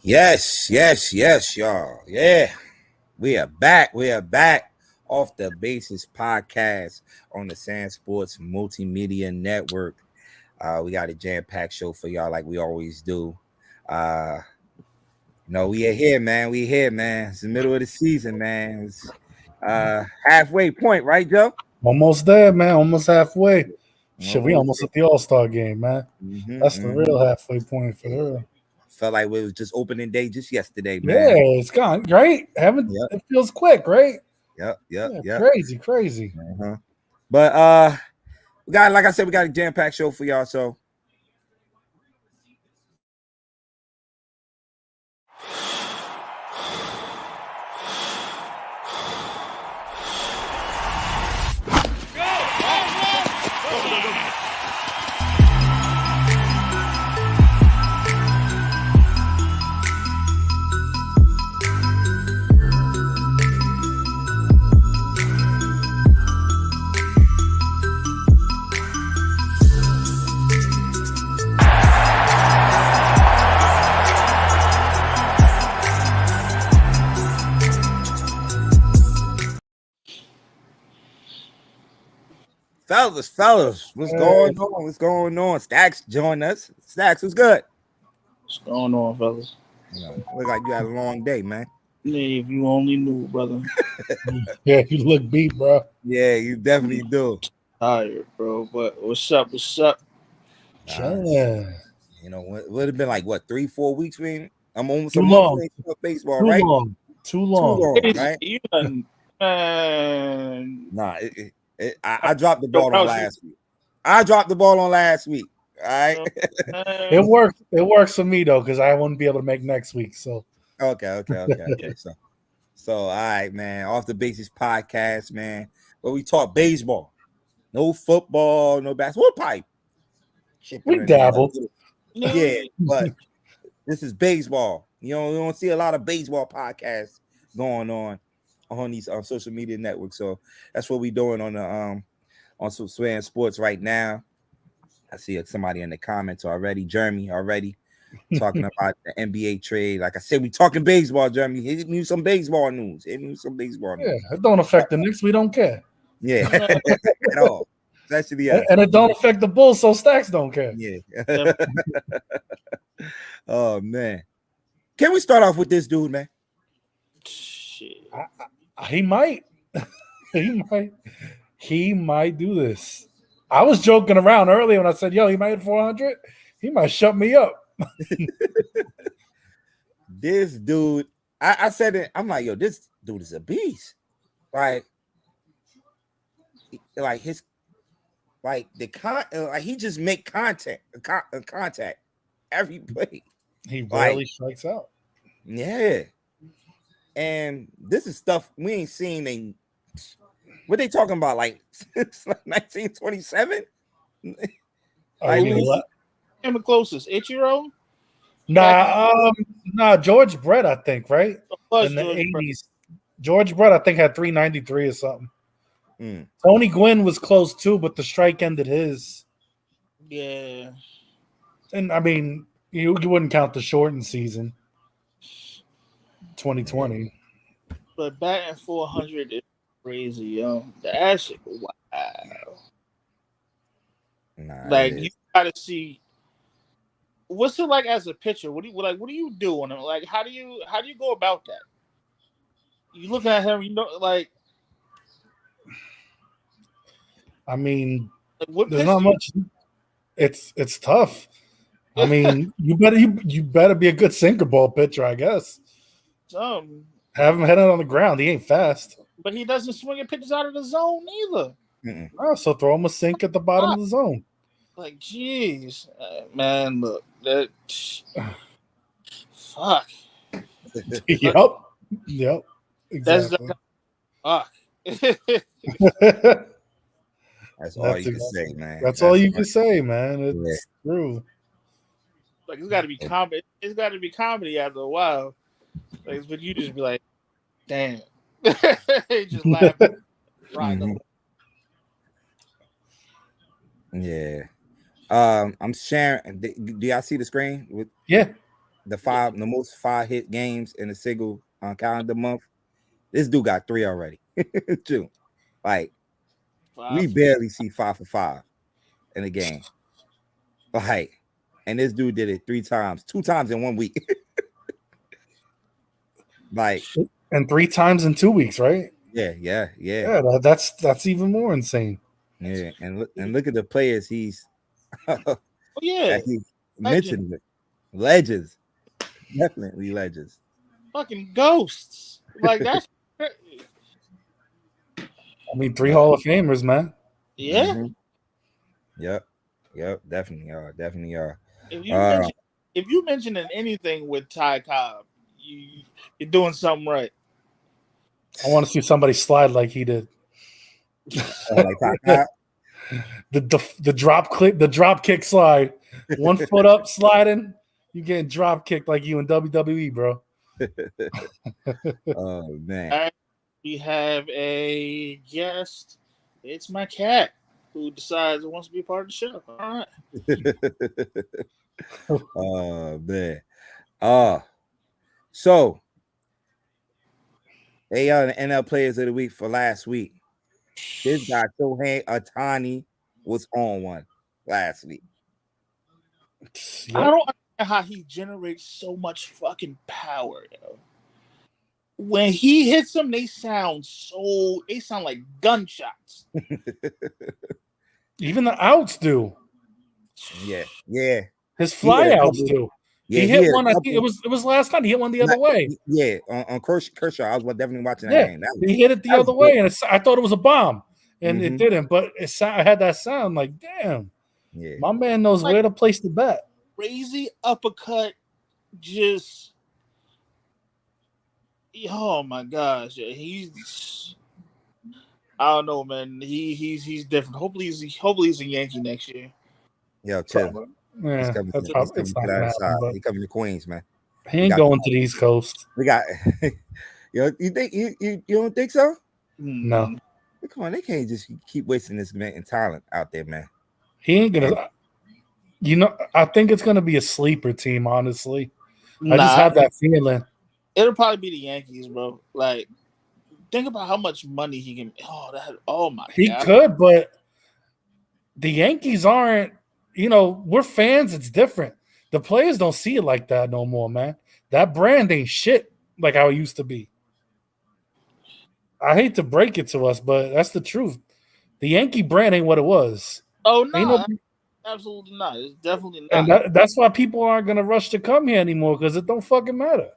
Yes, y'all. Yeah, we are back. We are back off the Basis podcast on the SamzSportz Multimedia Network. We got a jam-packed show for y'all like we always do. We are here, man. We here, man. It's the middle of the season, man. It's halfway point, right, Joe? Almost there, man. Almost halfway. Shit, we Almost almost at the All-Star game, man. That's the real halfway point for her. Felt like it was just opening day just yesterday, Yeah, man. it's gone. Right? It feels quick, right? Yep. Crazy. But we got, like I said, we got a jam-packed show for y'all. So fellas, what's going on? What's going on? Stacks join us. Stacks, what's good? What's going on, fellas? Look like you had a long day, man. Yeah, if you only knew, brother. Yeah, you look beat, bro. Yeah, you definitely do. Tired, bro. But what's up? What's up? Yeah. What would have been like 3-4 weeks, man? I'm almost Too a long. month for baseball, right? Too long, right? You done, Nah, I dropped the ball on last week. I dropped the ball on last week. All right. It works. It works for me though, because I wouldn't be able to make next week. So Okay. So all right, man. Off the Basis podcast, man. Where we talk baseball. No football, no basketball. Pipe. we dabble. Yeah, but this is baseball. You don't see a lot of baseball podcasts going on these social media networks. So that's what we're doing on the on SamzSportz right now. I see somebody in the comments already. Jeremy already talking about the NBA trade. Like I said, we talking baseball, Jeremy. Hit me some baseball news. Yeah, it don't affect the Knicks. We don't care. Yeah, at all. Especially and it don't affect the Bulls, so Stacks don't care. Yeah. Oh man, can we start off with this dude, man? Shit. He might. He might do this. I was joking around earlier when I said, "Yo, he might hit 400." He might shut me up. This dude, I said it. I'm like, yo, this dude is a beast. Like his, like he just make contact every play. He rarely strikes out. Yeah, and this is stuff we ain't seen in. What they talking about? Like since 1927? And the closest, Ichiro? Nah, George Brett, I think, right? In the 80s. George Brett, I think, had 393 or something. Tony Gwynn was close too, but the strike ended his. Yeah. And I mean, you wouldn't count the shortened season. 2020. But batting 400 is crazy, yo. That shit, wow. Like you gotta see. What's it like as a pitcher? What do you do on him? Like, how do you go about that? You look at him, like. I mean, there's not much. It's tough. I mean, you better be a good sinker ball pitcher, I guess. Have him head out on the ground. He ain't fast. But he doesn't swing at pitches out of the zone either. Oh, so throw him a sink at the bottom of the zone. Like, jeez, man, look that. Fuck. Yep. Exactly. Fuck. That's all you can say, man. That's all you can say, man. It's true. Like it's got to be comedy. It's got to be comedy after a while. Like, but you just be like, damn. Just laugh. Yeah. I'm sharing. Do y'all see the screen? Yeah. the most 5 hit games in a single calendar month. This dude got 3 already. Too. Like we barely see 5 for 5 in a game. Like, and this dude did it 3 times, 2 times in 1 week. Like, and 3 times in 2 weeks, right? Yeah. That's even more insane. Yeah, and look at the players he's he's mentioned. Legends, definitely legends. Fucking ghosts, like that's. I mean, 3 Hall of Famers, man. Yeah. Mm-hmm. Yep. Definitely are. If you mention anything with Ty Cobb, you're doing something right. I want to see somebody slide like he did. Like Ty Cobb? The drop kick slide. 1 foot up sliding, you getting drop kicked like you in WWE, bro. Oh man. We have a guest. It's my cat who decides it wants to be a part of the show. All right. Oh man. So they are the NL Players of the Week for last week. This guy Shohei Ohtani was on one last week. Yep. I don't understand how he generates so much fucking power, yo. When he hits them, they sound like gunshots. Even the outs do. Yeah. His fly outs do. Yeah, he hit one. I think it was last night. He hit one the other way. Yeah, on Kershaw. I was definitely watching that game. He hit it the other way, and I thought it was a bomb, and it didn't. But it had that sound like, damn. Yeah, my man knows where to place the bet. Crazy uppercut, just. Oh my gosh, he's. I don't know, man. He's different. Hopefully he's a Yankee next year. Yeah, chill. Yeah, he's coming to Queens, man. He ain't going to the East Coast. We got. You think you don't think so? No. Come on, they can't just keep wasting this man and talent out there, man. He ain't gonna. I think it's gonna be a sleeper team. Honestly, I just have that feeling. It'll probably be the Yankees, bro. Like, think about how much money he can. Oh my God. He could, but the Yankees aren't. We're fans. It's different. The players don't see it like that no more, man. That brand ain't shit like how it used to be. I hate to break it to us, but that's the truth. The Yankee brand ain't what it was. Oh, no. Absolutely not. It's definitely not. And that's why people aren't going to rush to come here anymore, because it don't fucking matter.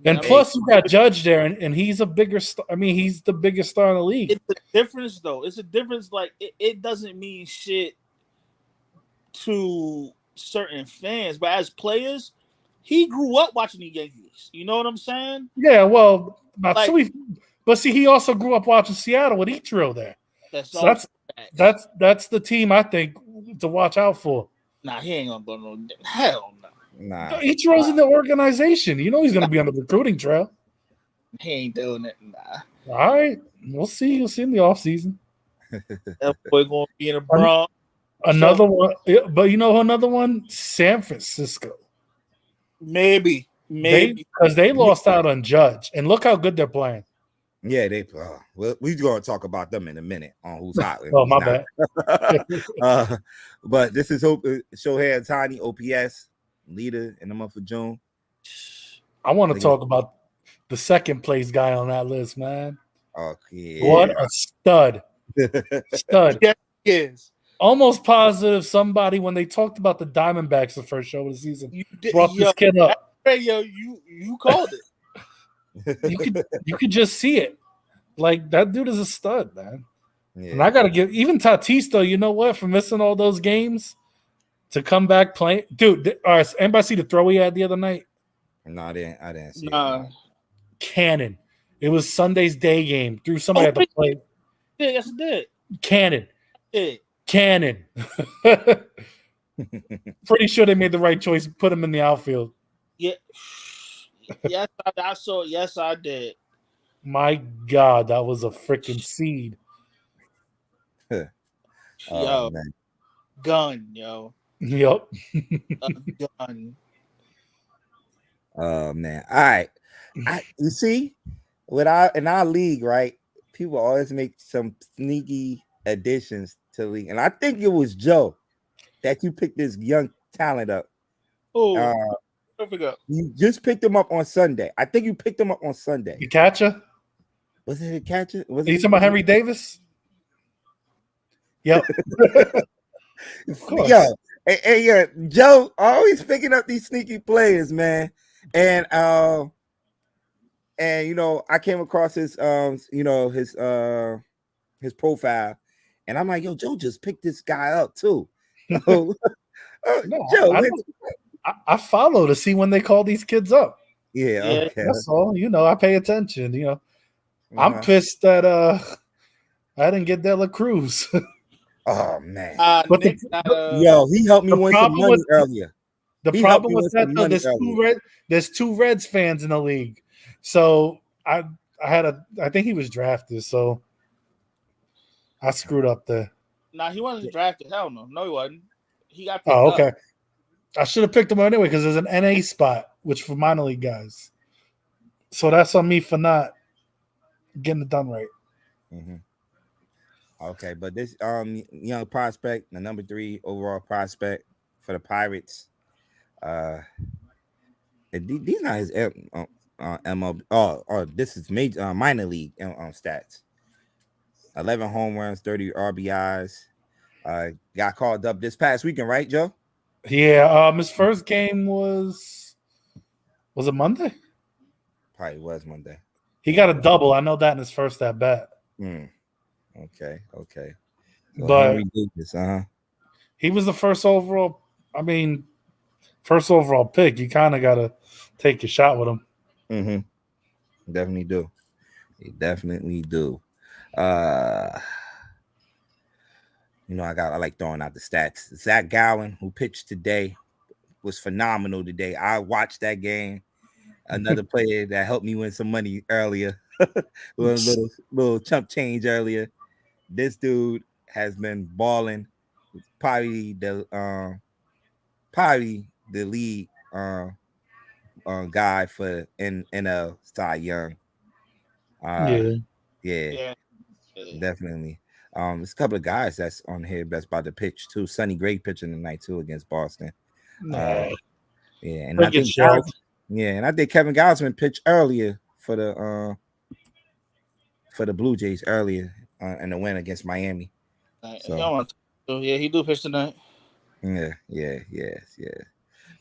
And plus, you got Judge there, and he's a bigger star. I mean, he's the biggest star in the league. It's a difference, though. It's a difference. Like, it doesn't mean shit to certain fans, but as players, he grew up watching the Yankees. You know what I'm saying? Yeah, well, but see, he also grew up watching Seattle with Ichiro there. That's the team I think to watch out for. Nah, he ain't gonna go no. Hell no. Nah, Ichiro's in the organization. He's going to be on the recruiting trail. He ain't doing it. Nah. All right, we'll see. You'll see in the offseason. That boy going to be in a Bronx. Another one, but another one, San Francisco. Maybe because they lost out on Judge, and look how good they're playing. Yeah, we're going to talk about them in a minute on who's hot. Oh, my bad. But this is Shohei Ohtani, OPS leader in the month of June. I want to talk about the second place guy on that list, man. Okay, what a stud! Stud. Yes, he is. Almost positive somebody, when they talked about the Diamondbacks the first show of the season, brought this kid up. You called it. you could just see it. Like, that dude is a stud, man. Yeah. And I gotta give even Tatis, though, you know what, for missing all those games to come back playing. Dude, all right, anybody see the throw he had the other night? No, I didn't see it. Cannon. It was Sunday's day game. Threw somebody at the plate. Yeah, yes, it did. Cannon. Yeah. Cannon. Pretty sure they made the right choice. Put him in the outfield. Yeah. Yes, I saw. Yes, I did. My God, that was a freaking seed. Yo, man. Gun, yo. Yep. A gun. Oh man. All right. You see, in our league, right? People always make some sneaky additions to the league. And I think it was Joe that you picked this young talent up. Oh, I forgot. You just picked him up on Sunday. I think you picked him up on Sunday. You catcher? Was it a catcher? Are you talking about Henry Davis? Yep. Of course. Yeah. Yeah, Joe always picking up these sneaky players, man. And you know, I came across his his profile, and I'm like, yo, Joe just picked this guy up too. No, Joe, I follow to see when they call these kids up. Yeah, okay. That's all. You know, I pay attention. You know, I'm pissed that I didn't get Dela Cruz. Oh man, yo, he helped me win some money earlier. The problem with that though, there's two Reds fans in the league, so I think he was drafted, so I screwed up there. Nah, he wasn't drafted. Hell no, he wasn't. He got picked up. Okay. I should have picked him anyway because there's an NA spot, which for minor league guys. So that's on me for not getting it done right. Mm-hmm. Okay, but this young prospect, the number 3 overall prospect for the Pirates, these not his MLB. Oh, this is major minor league stats. 11 home runs, 30 RBIs. Got called up this past weekend, right, Joe? Yeah. His first game was it Monday? Probably was Monday. He got a double. I know that in his first at bat. Okay. So but Henry Davis, he was the first overall. I mean, first overall pick. You kind of got to take your shot with him. Mm-hmm. Definitely do. You definitely do. You know, I like throwing out the stats. Zach Gowen, who pitched today, was phenomenal today. I watched that game. Another player that helped me win some money earlier. little chump change earlier. This dude has been balling. Probably the lead guy for NL Cy Young. Yeah, definitely. There's a couple of guys that's on here that's about to pitch too. Sonny Gray pitching tonight too against Boston. And I think Kevin Gausman pitched earlier for the Blue Jays earlier in the win against Miami. So he do pitch tonight. Yeah.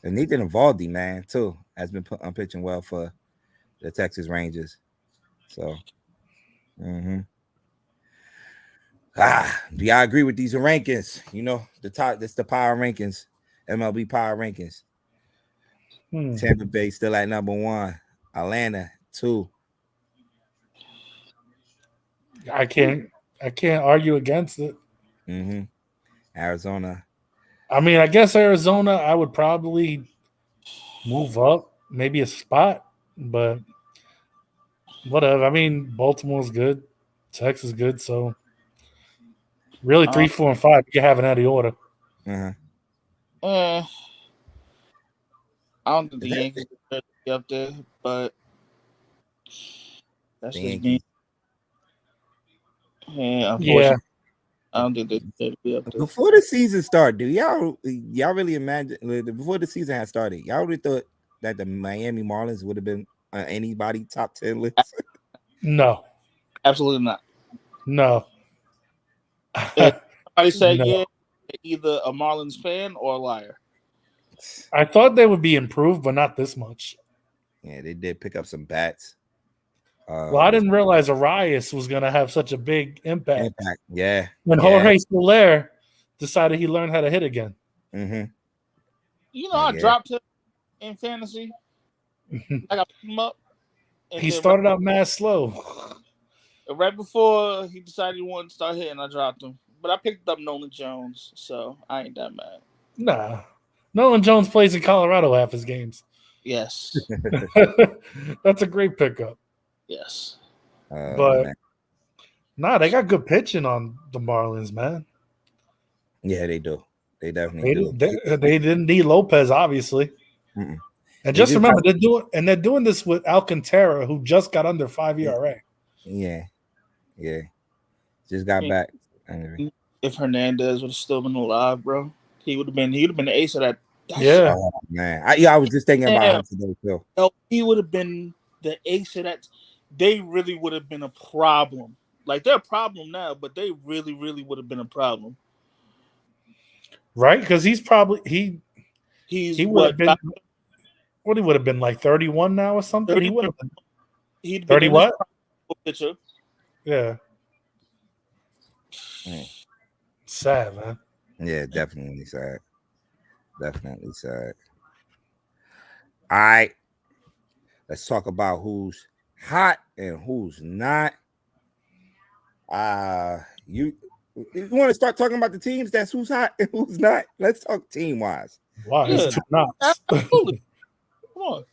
And Nathan Eovaldi, man, too, has been pitching well for the Texas Rangers. So, do y'all agree with these rankings? You know, this the power rankings, MLB power rankings. Tampa Bay still at number 1, Atlanta 2. I can't argue against it. Arizona. I mean, I guess Arizona, I would probably move up, maybe a spot, but whatever. I mean, Baltimore's good, Texas is good, so really 3, 4, and 5 you can have in any order. I don't think the Yankees are be up there, but that's just me. Yeah, unfortunately. I don't think they'd be up there. Before the season started, y'all really imagine before the season had started, y'all really thought that the Miami Marlins would have been anybody top 10 list? No, absolutely not. No. Somebody said yeah, either a Marlins fan or a liar. I thought they would be improved, but not this much. Yeah, they did pick up some bats. Well, I didn't realize Arias was going to have such a big impact. Yeah. When Jorge Soler decided he learned how to hit again. You know, I dropped him in fantasy. I got him up. He started out mad slow. Right before he decided he wanted to start hitting, I dropped him. But I picked up Nolan Jones, so I ain't that mad. Nah. Nolan Jones plays in Colorado half his games. Yes. That's a great pickup. Yes. But they got good pitching on the Marlins, man. Yeah, they do. They definitely do. They didn't need Lopez, obviously. And just remember, they're doing this with Alcantara, who just got under 5 ERA. Yeah. Just got back. If Hernandez would have still been alive, bro, he would have been the ace of that. Yeah, man. I was just thinking about him today too. No, he would have been the ace of that. They really would have been a problem. Like they're a problem now, but they really, really would have been a problem. Right? Because he would have been. What he would have been like 31 now or something. He would have been. He'd 30 what? Pitcher. Yeah. Sad, man. Yeah, definitely sad. Definitely sad. All right. Let's talk about who's hot and who's not. You want to start talking about the teams? That's who's hot and who's not. Let's talk team wise. Wow, it's two knots. Absolutely. Come on.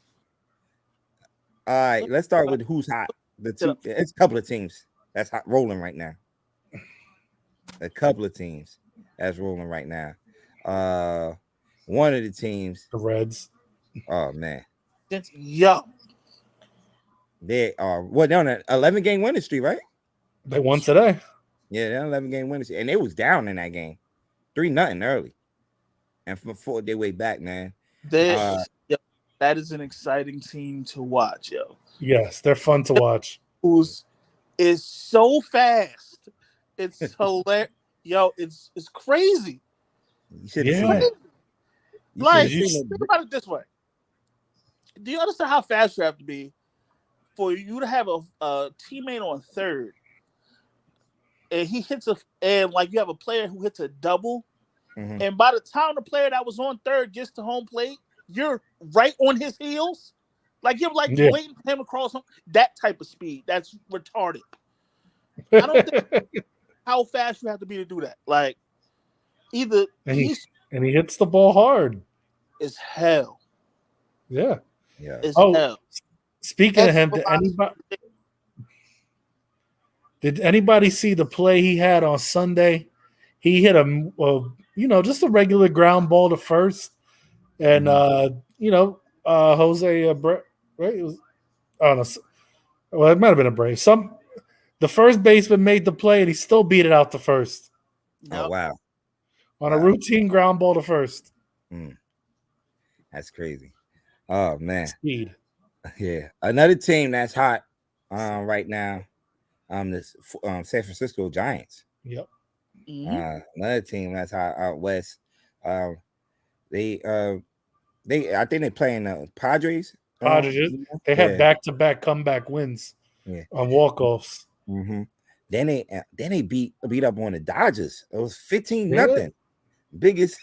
All right, let's start with who's hot. It's a couple of teams that's hot rolling right now. A couple of teams that's rolling right now. One of the teams, the Reds. Oh man, yeah. They are they're on an 11-game winning streak, right? They won today. Yeah, they're on 11-game winning streak, and they was down in that game, 3-0 early, and fought their way back, man. That is an exciting team to watch, yo. Yes, they're fun to watch. Is so fast. It's hilarious. Yo, it's crazy. Yeah. Like, think about it this way. Do you understand how fast you have to be for you to have a teammate on third, and he hits and like you have a player who hits a double, and by the time the player that was on third gets to home plate, you're right on his heels? Like you're waiting for him across home. That type of speed. That's retarded. I don't think how fast you have to be to do that. Like either and he hits the ball hard. It's hell. Yeah. It's hell. Speaking of him, did anybody see the play he had on Sunday? He hit just a regular ground ball to first, and Jose right? It was, I don't know. Well, it might have been a Brave. The first baseman made the play, and he still beat it out to first. Oh wow! On a routine ground ball to first. That's crazy. Oh man, speed. Yeah, another team that's hot right now. This San Francisco Giants. Yep. Another team that's hot out west. I think they're playing the Padres. They have back-to-back comeback wins on walk-offs. Then they beat up on the Dodgers. It was 15-0. Biggest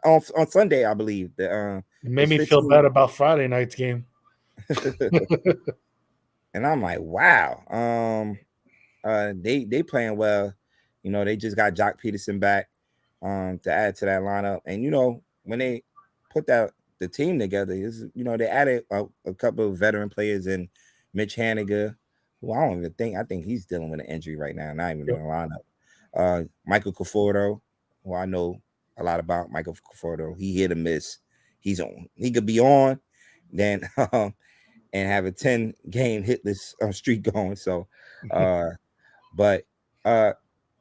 on Sunday, I believe. It made me feel bad about Friday night's game. And I'm like, wow. They playing well. They just got Jock Peterson back to add to that lineup. And when they put the team together, they added a couple of veteran players in Mitch Haniger, who I don't even think he's dealing with an injury right now, not even in the lineup. Michael Conforto, who I know a lot about. Michael Conforto, he hit or miss. He could be on, then and have a 10-game hitless streak going. So, but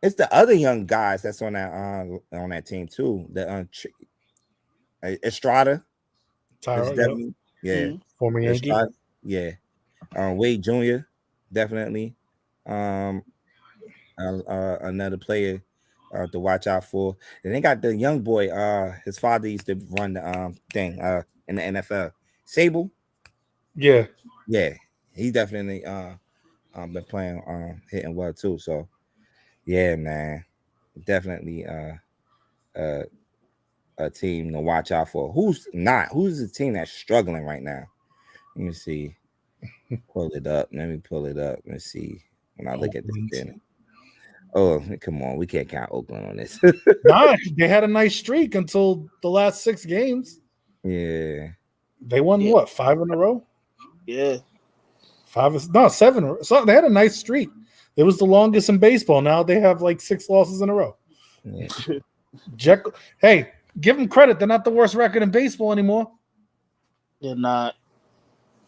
it's the other young guys that's on that team too. The Estrada, Tyler, former Yankee, Wade Jr. definitely, another player to watch out for. And they got the young boy. His father used to run the thing in the NFL. Sable. Yeah. He definitely been playing hitting well too. So yeah, man, definitely a team to watch out for. Who's the team that's struggling right now? Let me see. Pull it up. Let me pull it up. Let's see. When I look at this thing. Oh, come on. We can't count Oakland on this. Nah, they had a nice streak until the last 6 games. Yeah. They won what, 5 in a row? Yeah. 7. So they had a nice streak. It was the longest in baseball. Now they have like 6 losses in a row. Yeah. Hey, give them credit. They're not the worst record in baseball anymore. They're not.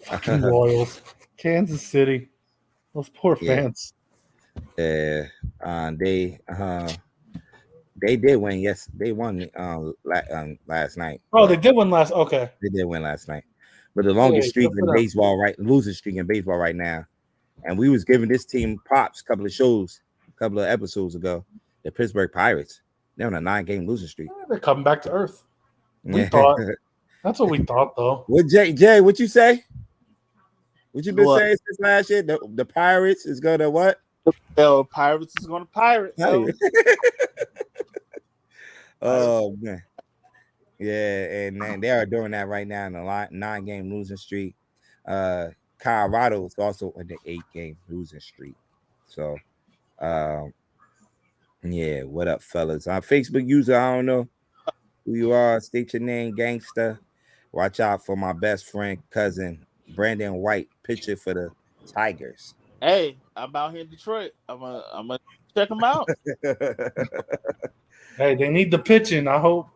Fucking Royals. Kansas City. Those poor fans. Yeah. They did win. Yes, they won last night. Oh, they did win last. Okay. They did win last night. But the longest streak in baseball, losing streak in baseball right now. And we was giving this team props a couple of episodes ago. The Pittsburgh Pirates. They're on a 9-game losing streak. They're coming back to earth. We thought. That's what we thought, though. What Jay? What you say? What you been saying since last year? The Pirates is gonna what? The Pirates is gonna pirate. Oh man, yeah, and man, they are doing that right now in a 9-game losing streak. Colorado is also in the 8-game losing streak. So, yeah, what up, fellas? Our Facebook user, I don't know who you are. State your name, gangster. Watch out for my best friend, cousin Brandon White, pitcher for the Tigers. Hey, I'm out here in Detroit. I'm gonna check them out. Hey, they need the pitching. I hope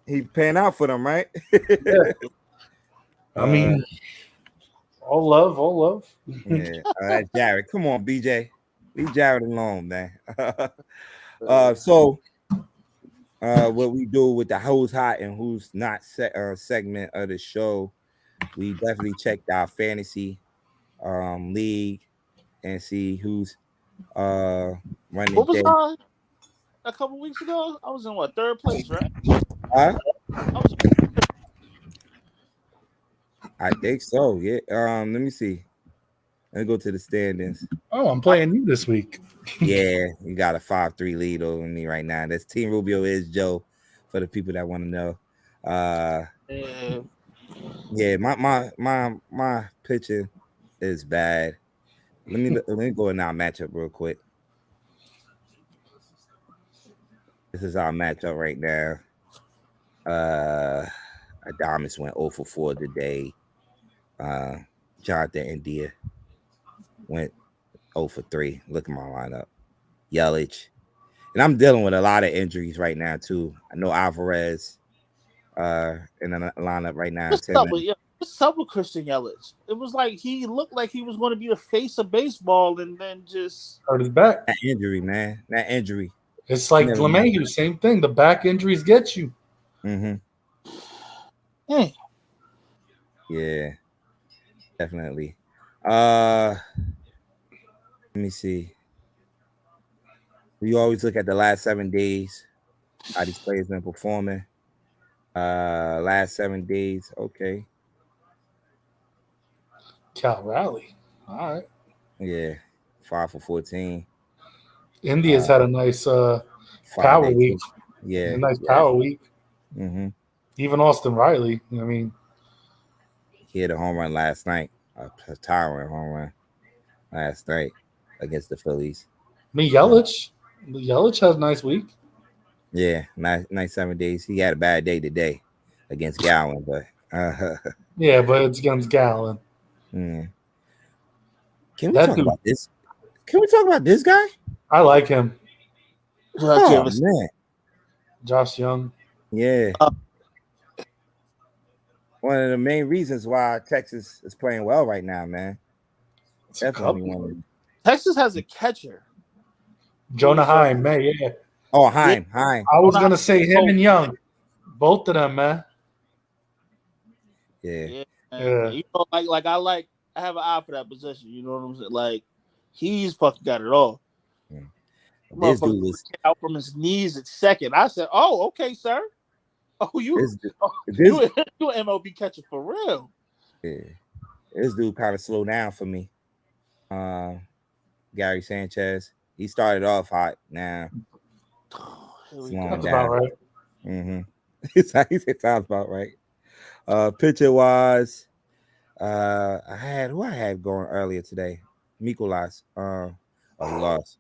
he paying out for them, right? Yeah. I mean, all love. Yeah, that's Jared. Come on, BJ, leave Jared alone, man. So what we do with the who's hot and who's not segment of the show, we definitely checked our fantasy league and see who's running. What was a couple weeks ago? I was in third place, right? I think so. Yeah. Let me see. Let me go to the standings. Oh, I'm playing you this week. Yeah, you got a 5-3 lead over me right now. That's Team Rubio is Joe for the people that want to know. Yeah, my pitching is bad. Let me go in our matchup real quick. This is our matchup right now. Adamas went 0 for 4 today. Jonathan India went 0 for 3. Look at my lineup. Yelich. And I'm dealing with a lot of injuries right now, too. I know Alvarez in the lineup right now. What's up with Christian Yelich? It was like he looked like he was going to be the face of baseball and then just hurt his back. That injury, man. That injury. It's like LeMahieu, same thing. The back injuries get you. Mm-hmm. Hey. Yeah, definitely. Let me see. We always look at the last 7 days, how these players been performing. Last 7 days, okay. Cal Raleigh. All right. Yeah, 5 for 14. India's had a nice power week. Yeah, a nice power week. Mm-hmm. Even Austin Riley. I mean, he hit a home run last night, a towering home run last night against the Phillies. I mean, Yelich has a nice week. Yeah, nice 7 days. He had a bad day today against Gallen, but yeah, but it's against Gallen. Can we talk about this? Can we talk about this guy? I like him. Oh man, Josh Young. Yeah. One of the main reasons why Texas is playing well right now, man. Definitely one of them. Texas has a catcher. Jonah Heim, man, yeah. Oh, Heim. I was going to say him and Young. Both of them, man. Yeah. You know, I have an eye for that position. You know what I'm saying? Like, he's fucking got it all. Yeah. This dude was out from his knees at second. I said, "Oh, okay, sir. Oh, you an MLB catcher for real." Yeah, this dude kind of slowed down for me. Gary Sanchez. He started off hot. Now, that's about right. Mm-hmm. He said sounds about right. Pitcher wise, I had going earlier today. Mikolas. He lost.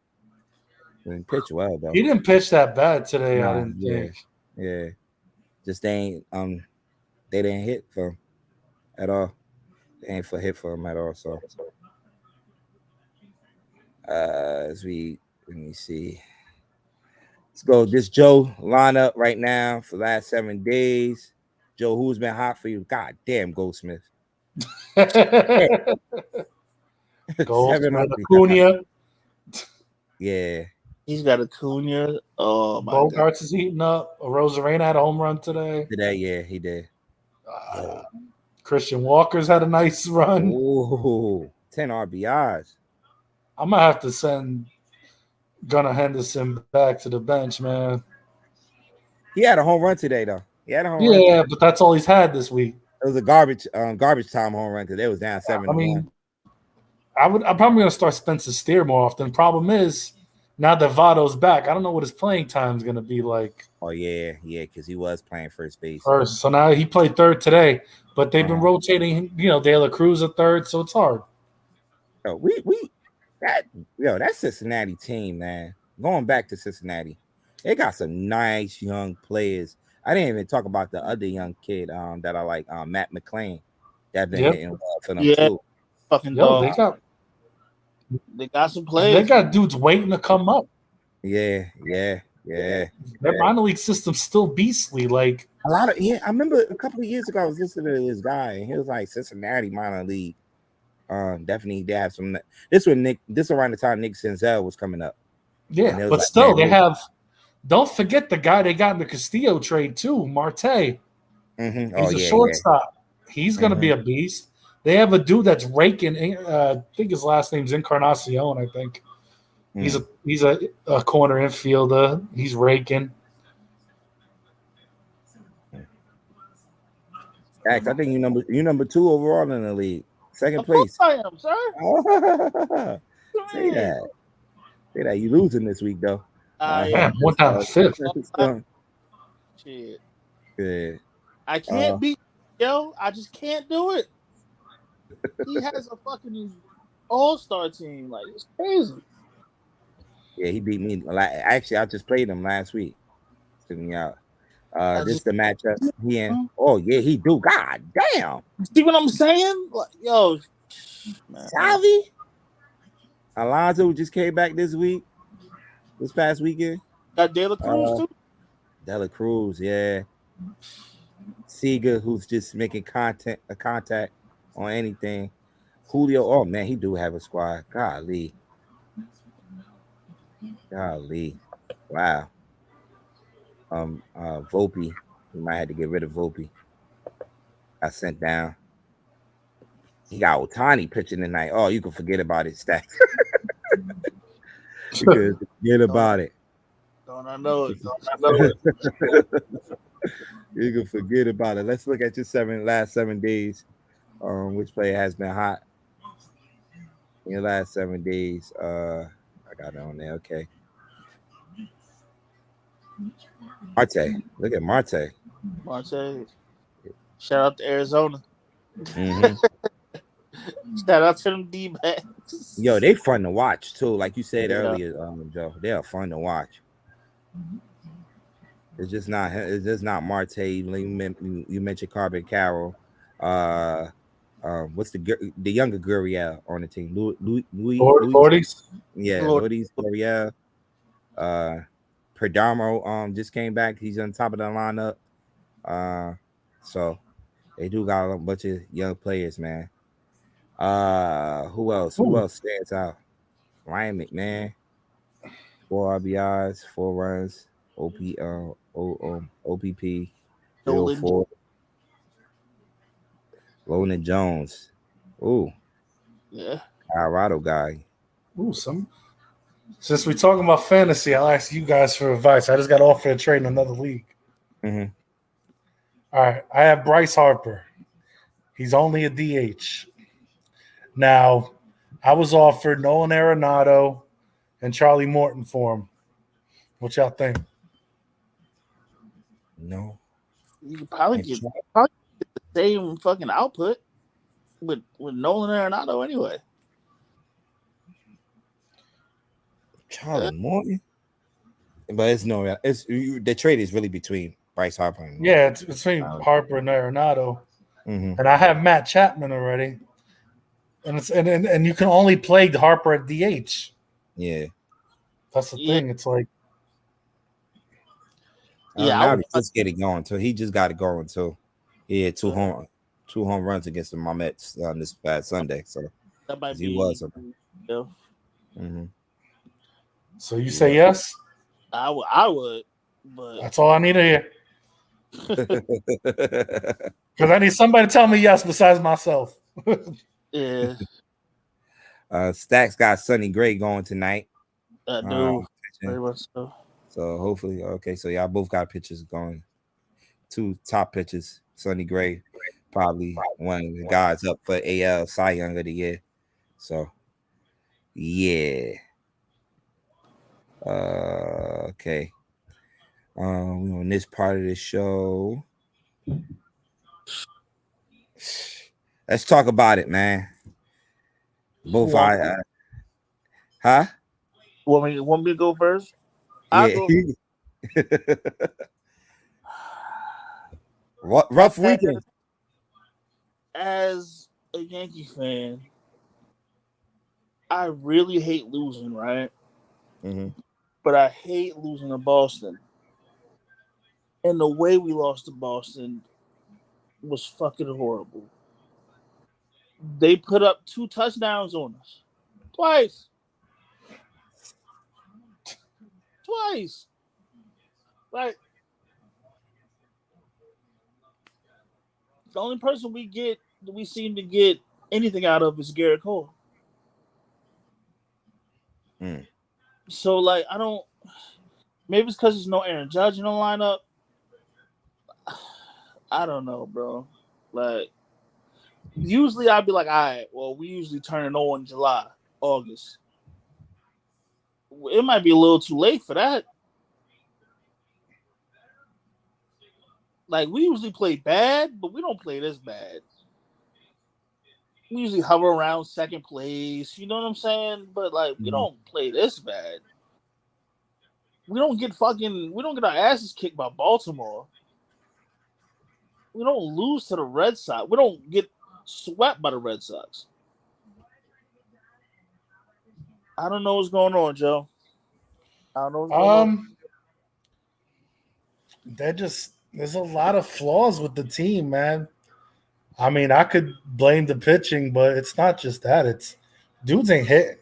He didn't pitch well though. He didn't pitch that bad today. I didn't think. Yeah, just they didn't hit for him at all. They ain't hit for him at all. So, let me see. Let's go. This Joe lineup right now for the last 7 days. Joe, who's been hot for you? God damn, Goldsmith. Goldsmith, Acuna. Yeah. He's got Acuna. Oh, my God. Bogarts is heating up. Rosarena had a home run today. Today, yeah, he did. Christian Walker's had a nice run. Ooh, 10 RBIs. I'm going to have to send Gunnar Henderson back to the bench, man. He had a home run today, though. He had a home run. Yeah, but that's all he's had this week. It was a garbage time home run because they was down 7-1. I mean, I'm probably going to start Spencer Steer more often. Problem is, now that Votto's back, I don't know what his playing time is going to be like. Oh, yeah, because he was playing first base. So now he played third today, but they've been rotating, De La Cruz at third, so it's hard. Yo, that Cincinnati team, man. Going back to Cincinnati, they got some nice young players. I didn't even talk about the other young kid that I like, Matt McClain. That been hitting well for them too. Fucking they got some players. They got dudes waiting to come up. Yeah. Their minor league system's still beastly. Like I remember a couple of years ago I was listening to this guy and he was like Cincinnati minor league. Definitely they have some. This around the time Nick Senzel was coming up. Yeah, but like, still they have. Don't forget the guy they got in the Castillo trade too, Marte. Mm-hmm. He's a shortstop. He's gonna be a beast. They have a dude that's raking. I think his last name's Encarnacion. I think he's a corner infielder. He's raking. Act, I think you number 2 overall in the league. Second place. I am, sir. Say that. You losing this week though. One time 5th. Shit. Good. I can't beat I just can't do it. He has a fucking all-star team. Like, it's crazy. Yeah, he beat me. Actually, I just played him last week. Took me out. This is the matchup. He do. God damn. See what I'm saying? Like, yo, Salvi. Alonso just came back this past weekend. Got De La Cruz too. De La Cruz, yeah. Seager, who's just making contact on anything. Julio, oh man, he do have a squad. Golly. Wow. Volpe. We might have to get rid of Volpe. I sent down. He got Ohtani pitching tonight. Oh, you can forget about it, Stack. You can forget about it. Don't I know it? You can forget about it. Let's look at your last 7 days. Which player has been hot in your last 7 days? I got it on there. Okay. Marte. Look at Marte. Shout out to Arizona. Mm-hmm. Shout out to them D-backs. Yo, they fun to watch too. Like you said earlier, Joe. They are fun to watch. It's just not Marte. You mentioned Carbon Carroll. What's the younger Gurriel on the team? Louis. Yeah, Louis Gurriel. Perdomo just came back. He's on top of the lineup. So they do got a bunch of young players, man. Who else? Who else stands out? Ryan McMahon, 4 RBIs, 4 runs, OPP, 4. Lonan Jones. Ooh. Yeah. Colorado guy. Ooh, since we're talking about fantasy, I'll ask you guys for advice. I just got offered a trade in another league. Mm-hmm. All right. I have Bryce Harper. He's only a DH. Now, I was offered Nolan Arenado and Charlie Morton for him. What y'all think? No. You could probably get the same fucking output with Nolan Arenado anyway. Charlie Morton? But the trade is really between Bryce Harper and yeah, it's between Harper and Arenado. Mm-hmm. And I have Matt Chapman already. And you can only play Harper at DH. Yeah. That's the thing. It's like now he just get it going too. He just got it going too. Yeah, two home runs against the Mets on this past Sunday. So that might he be. was. Mm-hmm. So you say yes? I would, but that's all I need to hear. Because I need somebody to tell me yes besides myself. Yeah. Stacks got Sonny Gray going tonight. No, very much so. So hopefully, okay. So y'all both got pitchers going. 2 top pitchers. Sonny Gray, probably one of the guys up for AL Cy Young of the year. So yeah. Okay. We on this part of the show. Let's talk about it, man. Both huh? Want me to go first? Yeah. Rough weekend. As a Yankee fan, I really hate losing, right? Mm-hmm. But I hate losing to Boston. And the way we lost to Boston was fucking horrible. They put up 2 touchdowns on us. Twice. Like, the only person we seem to get anything out of is Garrett Cole. So, like, I don't. Maybe it's because there's no Aaron Judge in the lineup. I don't know, bro. Like, usually I'd be like, all right, well, we usually turn it on in July, August. It might be a little too late for that. Like, we usually play bad, but we don't play this bad. We usually hover around second place. You know what I'm saying? But, like, we don't play this bad. We don't get our asses kicked by Baltimore. We don't lose to the Red Sox. We don't get swept by the Red Sox. I don't know what's going on, Joe. I don't know what's going on. There's a lot of flaws with the team, man. I mean, I could blame the pitching, but it's not just that. It's dudes ain't hitting.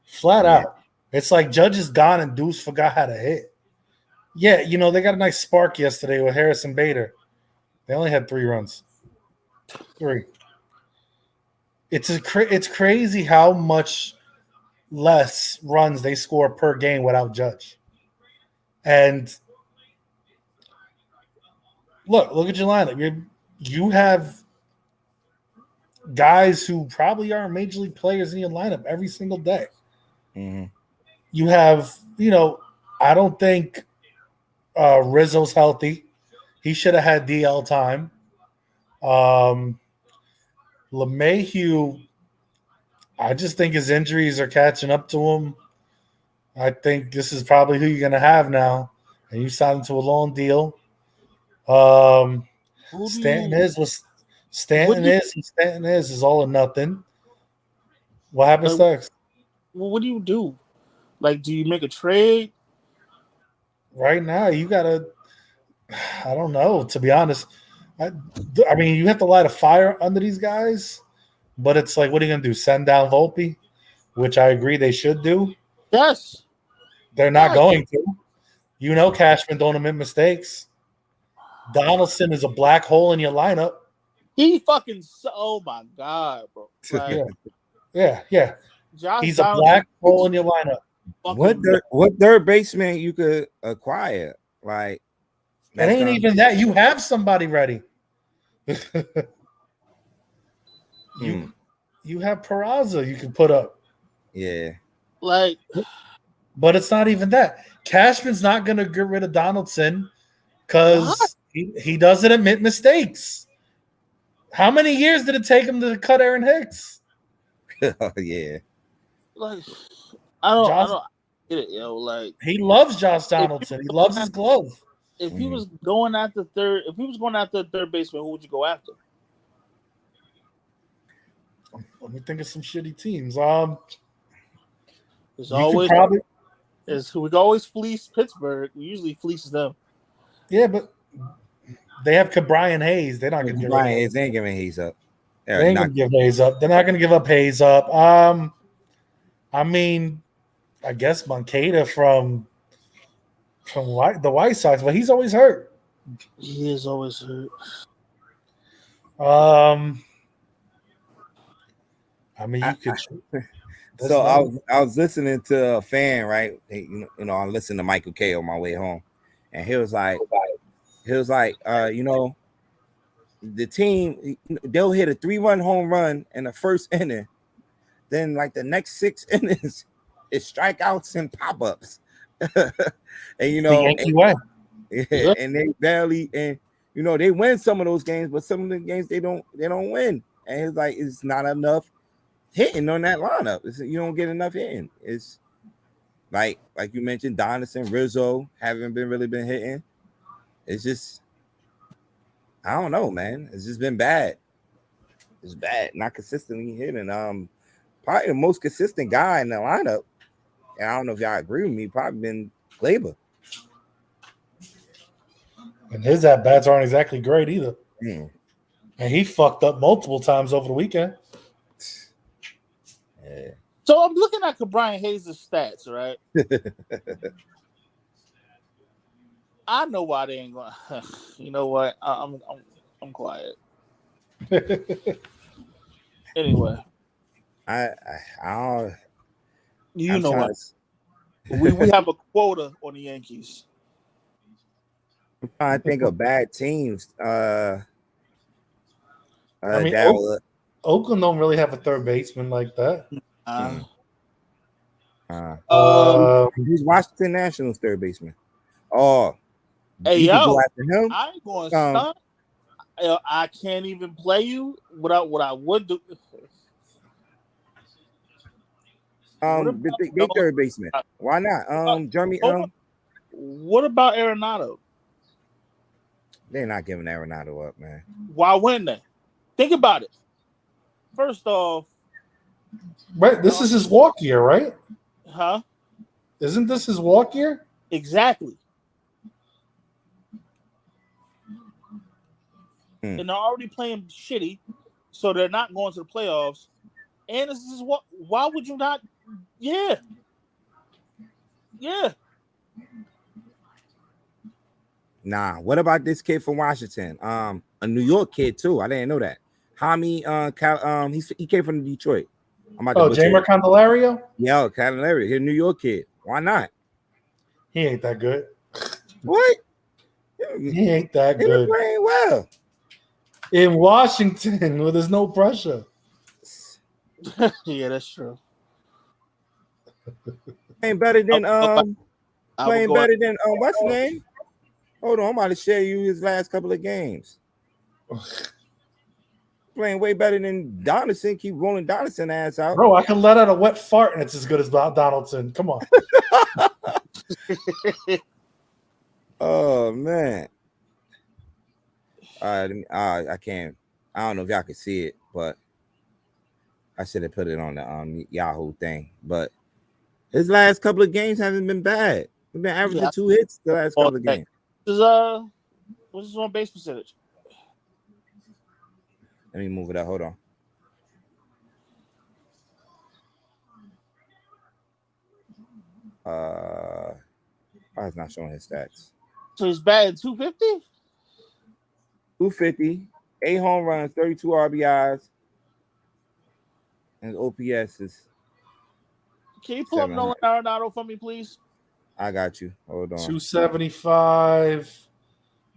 Flat out. It's like Judge is gone and dudes forgot how to hit. Yeah, they got a nice spark yesterday with Harrison Bader. They only had 3 runs. 3. It's crazy how much less runs they score per game without Judge. And look at your lineup. You have guys who probably aren't major league players in your lineup every single day. Mm-hmm. You have, I don't think Rizzo's healthy. He should have had DL time. LeMahieu, I just think his injuries are catching up to him. I think this is probably who you're going to have now. And you signed him to a long deal. Stanton is all or nothing. What happens next? Well, what do you do? Like, do you make a trade? Right now, you got to – I don't know, to be honest. I mean, you have to light a fire under these guys, but it's like, what are you going to do? Send down Volpe, which I agree they should do. Yes. They're not going to. Cashman don't admit mistakes. Donaldson is a black hole in your lineup. He fucking – oh, my God, bro. Like, yeah. Josh He's a black hole in your lineup. What third baseman you could acquire? Like, it ain't even that. You have somebody ready. You have Peraza you can put up. Yeah. Like, but it's not even that. Cashman's not going to get rid of Donaldson because he doesn't admit mistakes. How many years did it take him to cut Aaron Hicks? Oh, yeah. Like, I don't get it, yo. Like, he loves Josh Donaldson. He loves his glove. If he was going after third baseman, who would you go after? Let me think of some shitty teams. We always fleece Pittsburgh. We usually fleece them. Yeah, but They have Brian Hayes. They're not going to give Brian Hayes. They ain't giving Hayes up. They ain't going to give Hayes up. They're not going to give up Hayes up. I mean, I guess Moncada from the White Sox, but he's always hurt. He is always hurt. I mean, you could. So I was listening to a fan, right? I listened to Michael K on my way home, and he was like, the team, they'll hit a 3-run home run in the first inning, then like the next 6 innings is strikeouts and pop-ups. And and they barely, and they win some of those games, but some of the games they don't win. And it's like it's not enough hitting on that lineup. You don't get enough hitting. It's like you mentioned, Donaldson, Rizzo haven't really been hitting. It's just, I don't know, man. It's just been bad. It's bad, not consistently hitting. Probably the most consistent guy in the lineup, and I don't know if y'all agree with me, probably been Glaber. And his at-bats aren't exactly great either. And he fucked up multiple times over the weekend. Yeah. So I'm looking at Brian Hayes' stats, right? I know why they ain't going. You know what? I'm quiet. Anyway, I don't. You know what? We have a quota on the Yankees. I'm trying to think of bad teams. I mean, Oakland don't really have a third baseman like that. Who's Washington Nationals third baseman? Oh, hey, yo, go after him. I ain't going to stop. I can't even play you without what I would do. They third baseman. Why not? Jeremy. What about Arenado? They're not giving Arenado up, man. Why wouldn't they? Think about it. First off, right, this is his walk year, right? Huh? Isn't this his walk year? Exactly. And they're already playing shitty, so they're not going to the playoffs. And this is what? Why would you not? Yeah. Nah. What about this kid from Washington? A New York kid too. I didn't know that. Jaime, he came from Detroit. Jamer Candelario? Yeah, Candelario. He's a New York kid. Why not? He ain't that good. What? He ain't that good. He's playing well. In Washington, where there's no pressure. Yeah, that's true. Playing better than what's his name? Hold on, I'm about to share you his last couple of games. Playing way better than Donaldson. Keep rolling Donaldson ass out. Bro, I can let out a wet fart and it's as good as Donaldson. Come on. Oh man. I can't. I don't know if y'all can see it, but I should have put it on the Yahoo thing. But his last couple of games haven't been bad. He's been averaging 2 hits the last couple of games. What's his on base percentage? Let me move it up. Hold on. Why is not showing his stats? So he's batting 250? 250, 8 home runs, 32 RBIs, and his OPS is. Can you pull up Nolan Arenado for me, please? I got you. Hold on. 275,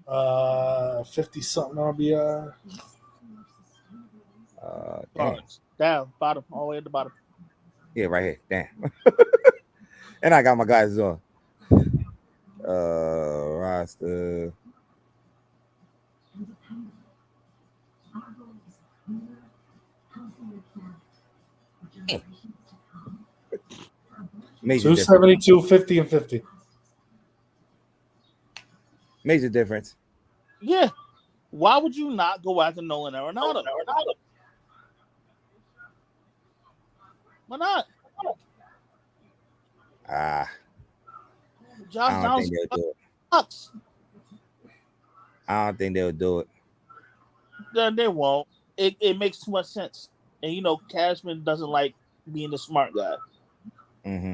50-something RBI. Down, bottom, all the way at the bottom. Yeah, right here. Damn. And I got my guys on. Roster. Major 272, difference. 50, and 50. Major difference. Yeah. Why would you not go after Nolan Arenado? Why not? I Josh don't think they'll do it. Sucks. I don't think they'll do it. They won't. It makes too much sense. And Cashman doesn't like being the smart guy. Mm-hmm.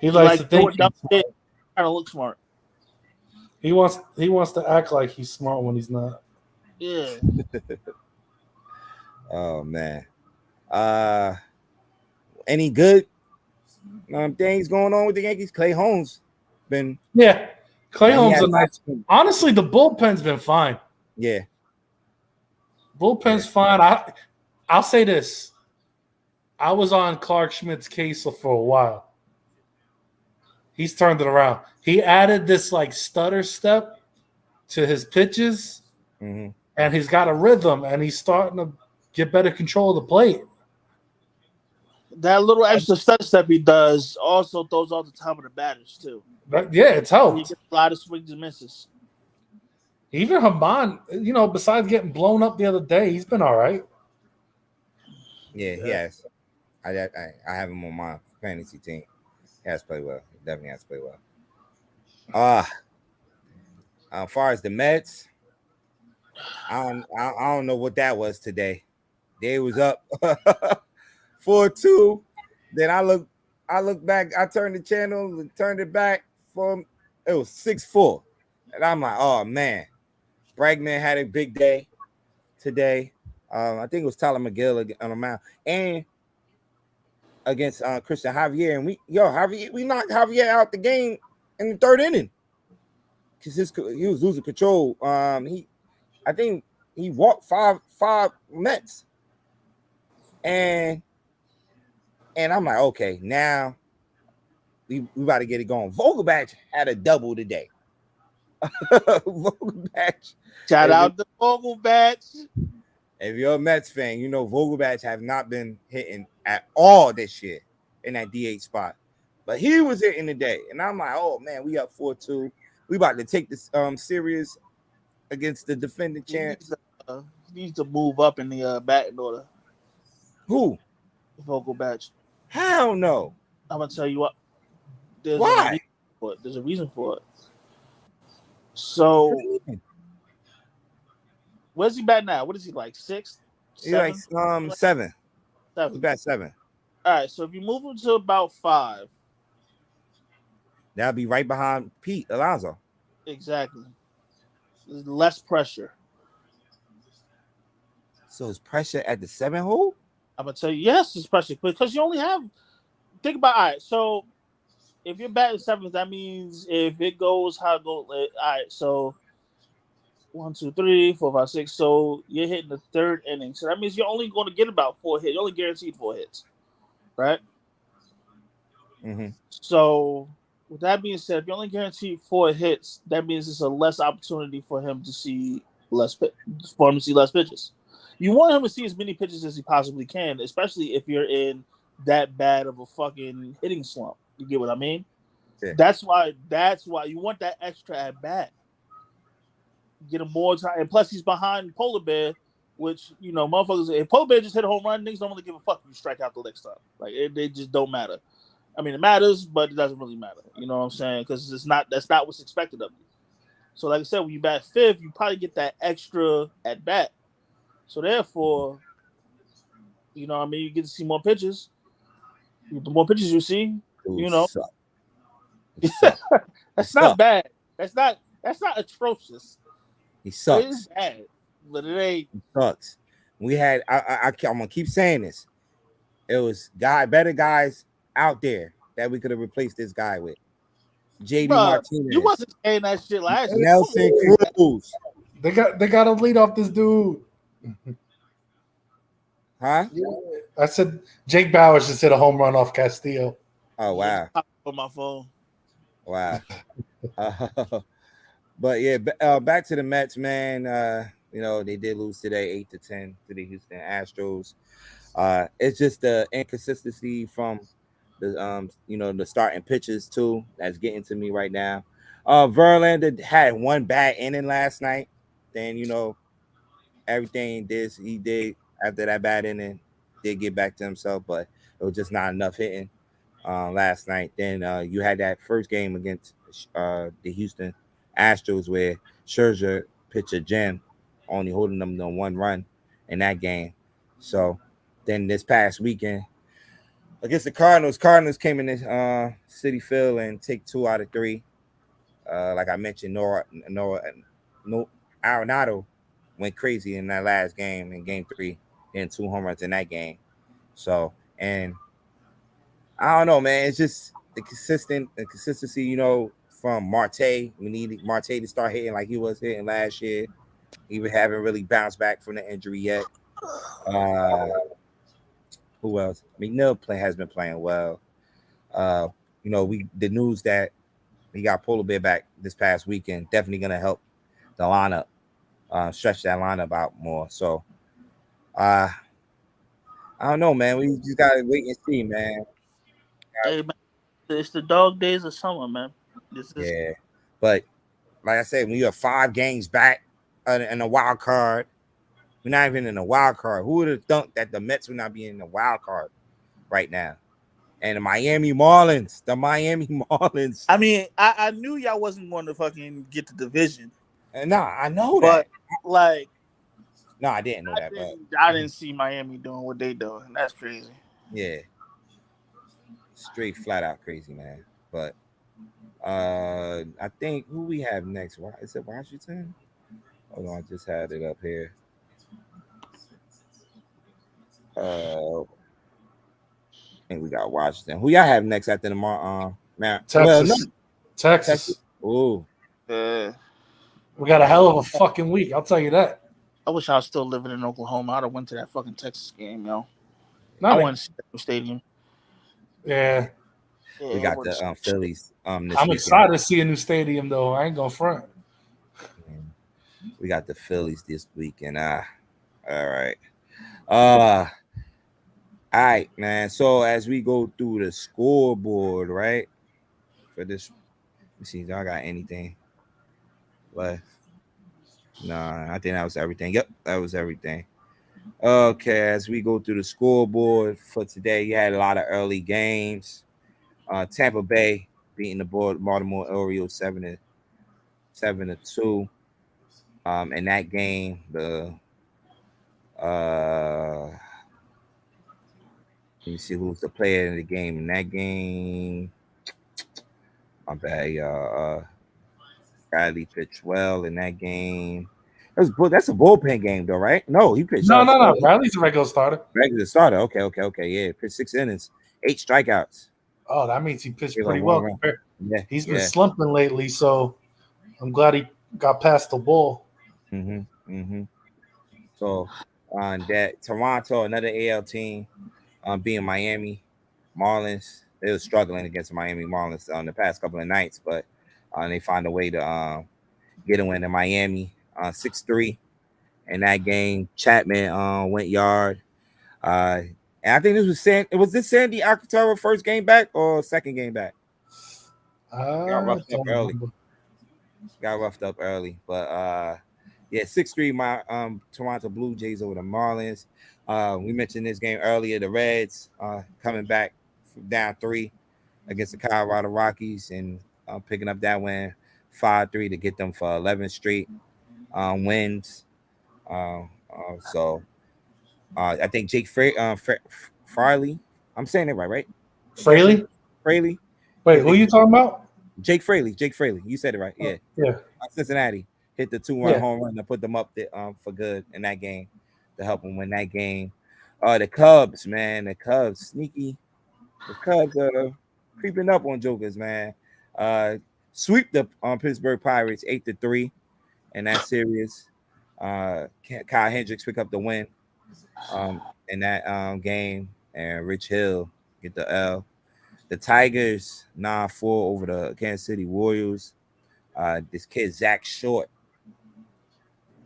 He likes to think dumb shit, trying to look smart. He wants to act like he's smart when he's not. Yeah. Oh man. Any good things going on with the Yankees? Clay Holmes been Clay Holmes a nice. Honestly, the bullpen's been fine. Yeah. Bullpen's fine. I'll say this. I was on Clark Schmidt's case for a while. He's turned it around. He added this stutter step to his pitches, and he's got a rhythm, and he's starting to get better control of the plate. That little extra stutter step he does also throws off the top of the batters too. It's helped. He gets a lot of swings and misses. Even Haman, besides getting blown up the other day, he's been all right. Yeah, he has. I have him on my fantasy team. He has played well. He definitely has played well. As far as the Mets, I don't know what that was today. They was up 4-2. Then I look back. I turned the channel and turned it back. It was 6-4, and I'm like, oh man, Bregman had a big day today. I think it was Tyler McGill on the mound and against Christian Javier, and we knocked Javier out the game in the third inning because he was losing control. I think he walked five Mets, and I'm like, okay, now we about to get it going. Vogelbach had a double today. Vogelbach. Shout out to Vogelbach. If you're a Mets fan, Vogelbach have not been hitting at all this year in that DH spot. But he was hitting today. And I'm like, oh, man, we up 4-2. We about to take this series against the defending champs. He needs to move up in the batting order. Who? Vogelbach. Hell no. I'm going to tell you what. Why? There's a reason for it. So... Where's he bat now? What is he like? 6? He's like 7. He's bat 7. All right, so if you move him to about 5, that'll be right behind Pete Alonso. Exactly. There's less pressure. So it's pressure at the 7 hole? I'm gonna tell you, yes, it's pressure because you only have. Think about all right. So if you're batting 7th, that means if it goes how it goes. All right, so 1, 2, 3, 4, 5, 6. So you're hitting the 3rd inning. So that means you're only going to get about 4 hits. You're only guaranteed 4 hits, right? Mm-hmm. So with that being said, if you're only guaranteed 4 hits, that means it's a less opportunity for him to see less pitches. You want him to see as many pitches as he possibly can, especially if you're in that bad of a fucking hitting slump. You get what I mean? Yeah. That's why you want that extra at bat. Get him more time, and plus he's behind Polar Bear, which motherfuckers. If Polar Bear just hit a home run, niggas don't really give a fuck if you strike out the next time. Like they just don't matter. I mean, it matters, but it doesn't really matter. You know what I'm saying? Because that's not what's expected of you. So, like I said, when you bat 5th, you probably get that extra at bat. So therefore, you get to see more pitches. The more pitches you see, that's not bad. That's not atrocious. He sucks. It is bad, but it ain't. He sucks. We had. I'm gonna keep saying this. It was better guys out there that we could have replaced this guy with. JD Martinez. You wasn't saying that shit last year. Nelson Cruz. They got to lead off this dude. Huh? Yeah. I said Jake Bauers just hit a home run off Castillo. Oh wow! On my phone. Wow. But yeah, back to the Mets, man. They did lose today, 8-10 to the Houston Astros. It's just the inconsistency from the the starting pitchers too that's getting to me right now. Verlander had one bad inning last night. Then everything he did after that bad inning did get back to himself, but it was just not enough hitting last night. Then you had that first game against the Houston Astros where Scherzer pitch a gem, only holding them to 1 run in that game. So then this past weekend against the Cardinals came in this Citi Field and take 2 out of 3. Like I mentioned, Arenado went crazy in that last game in Game 3, and 2 home runs in that game. So, and I don't know, man. It's just the consistency, you know, from Marte. We need Marte to start hitting like he was hitting last year. He haven't really bounced back from the injury yet. Who else? McNeil has been playing well. You know, the news that he got Polar Bear back this past weekend definitely gonna help the lineup, stretch that lineup out more. So, I don't know, man. We just gotta wait and see, man. Hey, man, it's the dog days of summer, man. Yeah, but like I said, when you have 5 games back in a wild card, we're not even in a wild card. Who would have thunk that the Mets would not be in the wild card right now? And the Miami Marlins. I mean, I knew y'all wasn't going to fucking get the division. I know but, that. Like, no, I didn't know that. I didn't see Miami doing what they doing. That's crazy. Yeah, straight flat out crazy, man. But I think who we have next? Is it Washington? Hold on, I just had it up here. I think we got Washington. Who y'all have next after tomorrow? Texas. Well, no. Texas. Ooh. We got a hell of a fucking week. I'll tell you that. I wish I was still living in Oklahoma. I'd have went to that fucking Texas game, yo. I went to see the stadium. Yeah. We got the Phillies. I'm excited to see a new stadium, though. I ain't gonna front. We got the Phillies this weekend. All right. All right, man. So as we go through the scoreboard, right? For this, let me see. Y'all got anything? But nah, I think that was everything. Yep, that was everything. Okay, as we go through the scoreboard for today, you had a lot of early games. Tampa Bay beating the Baltimore Orioles 7-2. In that game, let me see who's the player in the game. In that game, my bad, Bradley pitched well in that game. That's a bullpen game, though, right? No, he pitched. No. Bradley's a regular starter. Regular starter. Okay. Yeah, pitched 6 innings, 8 strikeouts. Oh, that means he pitched pretty well. Yeah, he's been slumping lately, so I'm glad he got past the ball. So on that, Toronto, another AL team, being Miami Marlins. They were struggling against the Miami Marlins on the past couple of nights, but they find a way to get a win in Miami, 6-3 in that game. Chapman went yard. And I think this was Sandy Alcantara first game back or second game back? Got roughed up early. But yeah, 6-3 my Toronto Blue Jays over the Marlins. We mentioned this game earlier, the Reds coming back down 3 against the Colorado Rockies and picking up that win 5-3 to get them for 11 straight wins. So I think Jake Fraley. I'm saying it right? Fraley. Wait, who are you talking about? Jake Fraley. You said it right. Yeah. Cincinnati hit the 2-run home run to put them up there, for good in that game to help them win that game. The Cubs, man. The Cubs sneaky. The Cubs are creeping up on jokers, man. Sweep the Pittsburgh Pirates 8-3 in that series. Kyle Hendricks pick up the win in that game, and Rich Hill get the L. The Tigers 9-4 over the Kansas City Royals. This kid Zach Short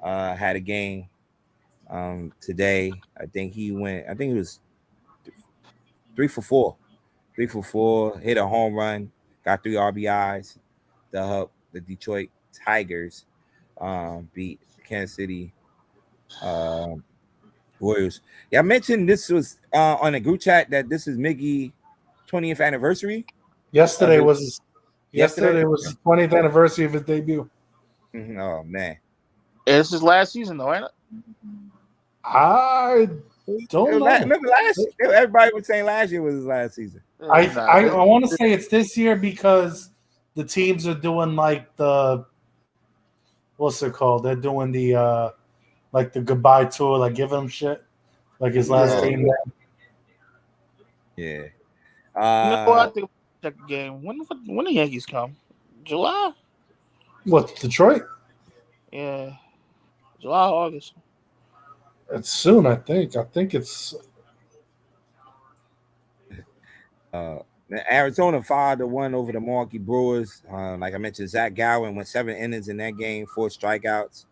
had a game today. I think he was 3 for 4. 3 for 4, hit a home run, got 3 RBIs to help the Detroit Tigers beat Kansas City Warriors. Yeah, I mentioned this was on a group chat that this is Miggy 20th anniversary. Yesterday was his 20th anniversary of his debut. Oh man, It's his last season, though, ain't it? I don't know. Remember last year? Everybody was saying last year was his last season. I want to say it's this year because the teams are doing like what's it called? They're doing the like the goodbye tour, like giving him shit, like his last game. Yeah. I think check the game. When the Yankees come? July? What, Detroit? Yeah. July, August. It's soon, I think. I think it's Arizona 5-1 over the Milwaukee Brewers. Like I mentioned, Zach Gallen went 7 innings in that game, 4 strikeouts,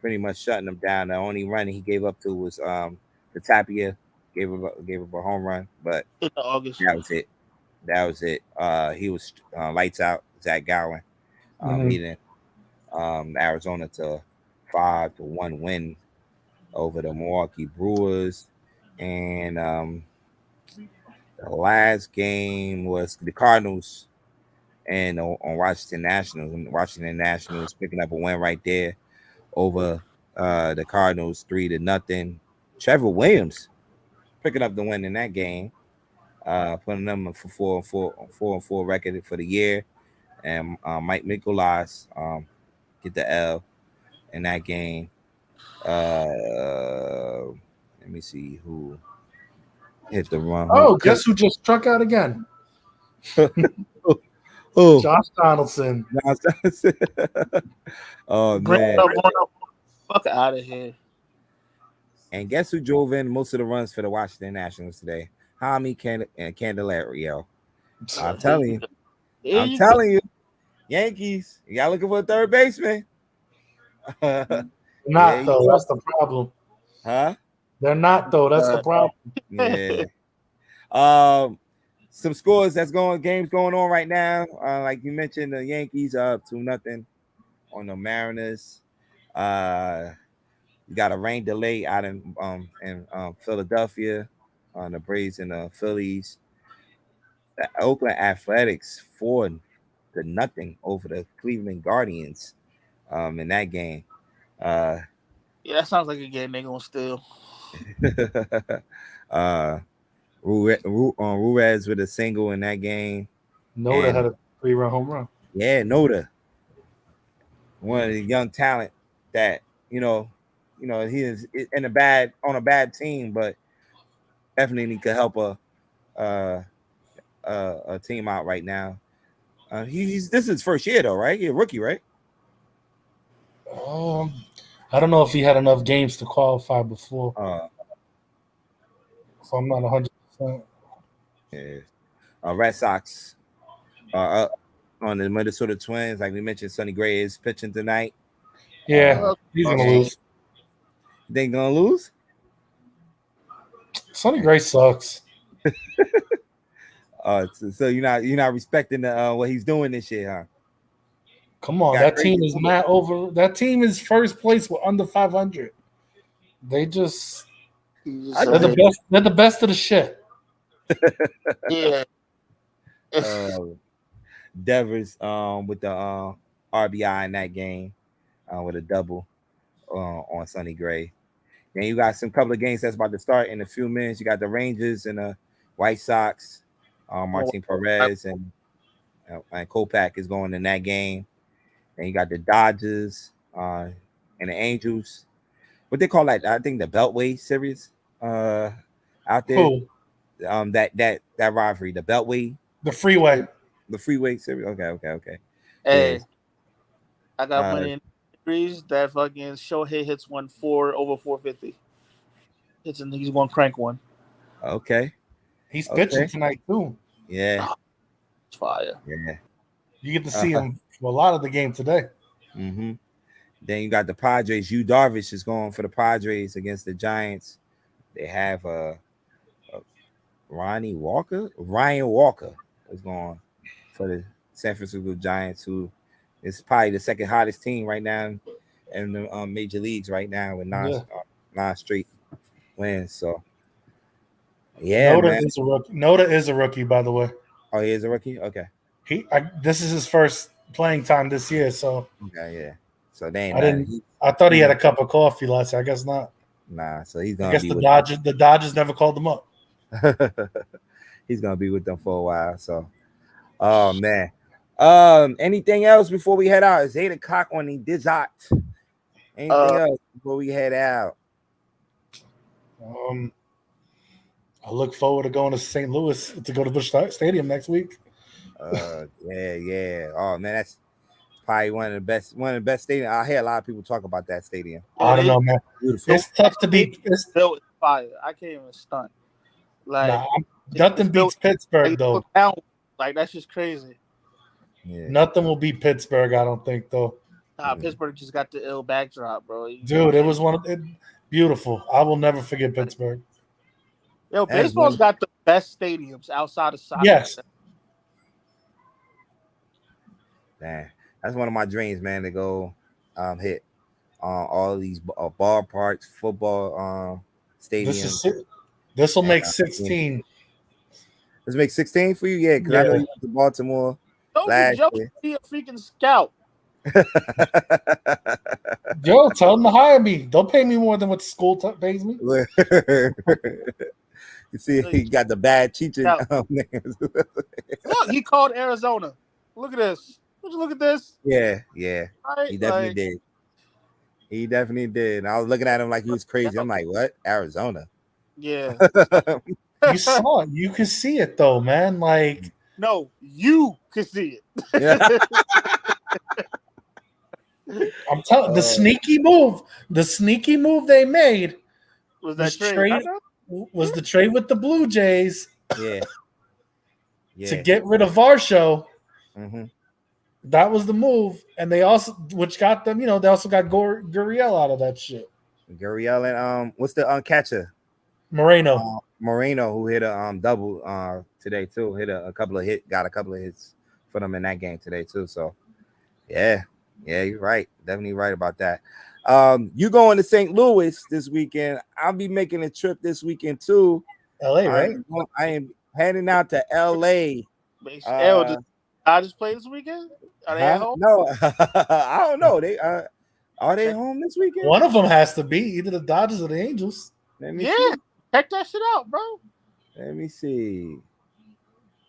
pretty much shutting them down. The only run he gave up to was the Tapia gave up a home run, but in August. That was it. He was lights out. Zach Gallen leading Arizona to 5-1 win over the Milwaukee Brewers, and the last game was the Cardinals and on Washington Nationals. And Washington Nationals picking up a win right there over the Cardinals 3-0. Trevor Williams picking up the win in that game, putting them for 4-4 record for the year. And Mike Mikolas get the L in that game. Let me see who hit the run. Oh, guess who just struck out again? Oh, Josh Donaldson. Oh man! Fuck out of here. And guess who drove in most of the runs for the Washington Nationals today? Jaime Candelario. I'm telling you, Yankees. Y'all looking for a third baseman? Not though. That's the problem. Huh? They're not though. That's the problem. Yeah. Some scores games going on right now. Like you mentioned, the Yankees are up 2-0 on the Mariners. You got a rain delay out in Philadelphia on the Braves and the Phillies. The Oakland Athletics 4-0 over the Cleveland Guardians in that game. Yeah, that sounds like a game they're gonna steal. Ruiz with a single in that game. Noda had a 3-run home run. Yeah, Noda, one of the young talent that he is on a bad team, but definitely could help a team out right now. This is his first year though, right? He's a rookie, right? I don't know if he had enough games to qualify before. So I'm not 100%. Yeah. Red Sox are up on the Minnesota Twins. Like we mentioned, Sonny Gray is pitching tonight. Yeah, he's gonna lose. They gonna lose? Sonny Gray sucks. So you're not respecting what he's doing this year, huh? Come on, that team is not over. That team is first place with under 500. They just they're the best. They're the best of the shit. Yeah. Devers with the RBI in that game with a double on Sonny Gray. Then you got some couple of games that's about to start in a few minutes. You got the Rangers and the White Sox. Martin Perez and Kopech is going in that game. And you got the Dodgers and the Angels. What they call that? I think the Beltway series out there. Who? That rivalry, the Beltway. The freeway series. Okay. Hey, yeah. I got money in series that fucking Shohei hits 4 over 450. He's going to crank one. Okay. He's pitching tonight too. Yeah. It's fire. Yeah. You get to see him for a lot of the game today. Mm-hmm. Then you got the Padres. Yu Darvish is going for the Padres against the Giants. They have Ryan Walker is going for the San Francisco Giants, who is probably the second hottest team right now in the major leagues right now with nine straight wins. So, yeah, Noda is a rookie, by the way. Oh, he is a rookie? Okay. This is his first playing time this year, so okay, yeah. So they ain't I didn't. I thought he had a cup of coffee last year. I guess not. Nah, so he's gonna. I guess the Dodgers never called him up. He's gonna be with them for a while. So, oh man. Anything else before we head out? It's 8:00 on the dessert. Anything else before we head out? I look forward to going to St. Louis to go to Busch Stadium next week. Yeah. Oh man, that's probably one of the best stadiums. I hear a lot of people talk about that stadium. I don't know, man. Beautiful. It's tough to beat. It's built fire. I can't even stunt. Like nothing beats Pittsburgh though. Like that's just crazy. Yeah. Nothing will beat Pittsburgh. I don't think though. Pittsburgh just got the ill backdrop, bro. Dude, it was beautiful. I will never forget Pittsburgh. Yo, baseball's got the best stadiums outside of soccer. Yes. Man, that's one of my dreams, man, to go hit all these ballparks, football stadiums. This will make 16. Let's make 16 for you, yeah. Because I know you went to Baltimore. Don't be a freaking scout. Joe, tell them to hire me. Don't pay me more than what the school pays me. You see, he got the bad teaching. Look, he called Arizona. Look at this. Would you look at this? Yeah. Right? He definitely did. He definitely did. And I was looking at him like he was crazy. I'm like, what? Arizona? Yeah. You saw it. You could see it though, man. Like, no, you could see it. Yeah. I'm telling the sneaky move they made was that trade? Was the trade with the Blue Jays? Yeah. To get rid of Varsho. Mm-hmm. That was the move, and they also, which got them, they also got Gurriel out of that shit. Gurriel and what's the catcher? Moreno, who hit a double today too. Hit got a couple of hits for them in that game today too. So yeah, you're right. Definitely right about that. You going to St. Louis this weekend? I'll be making a trip this weekend too. LA, right? I am heading out to LA. I just play this weekend. Are they at home? No, I don't know. They are they home this weekend? One of them has to be either the Dodgers or the Angels. See. Check that shit out, bro. Let me see.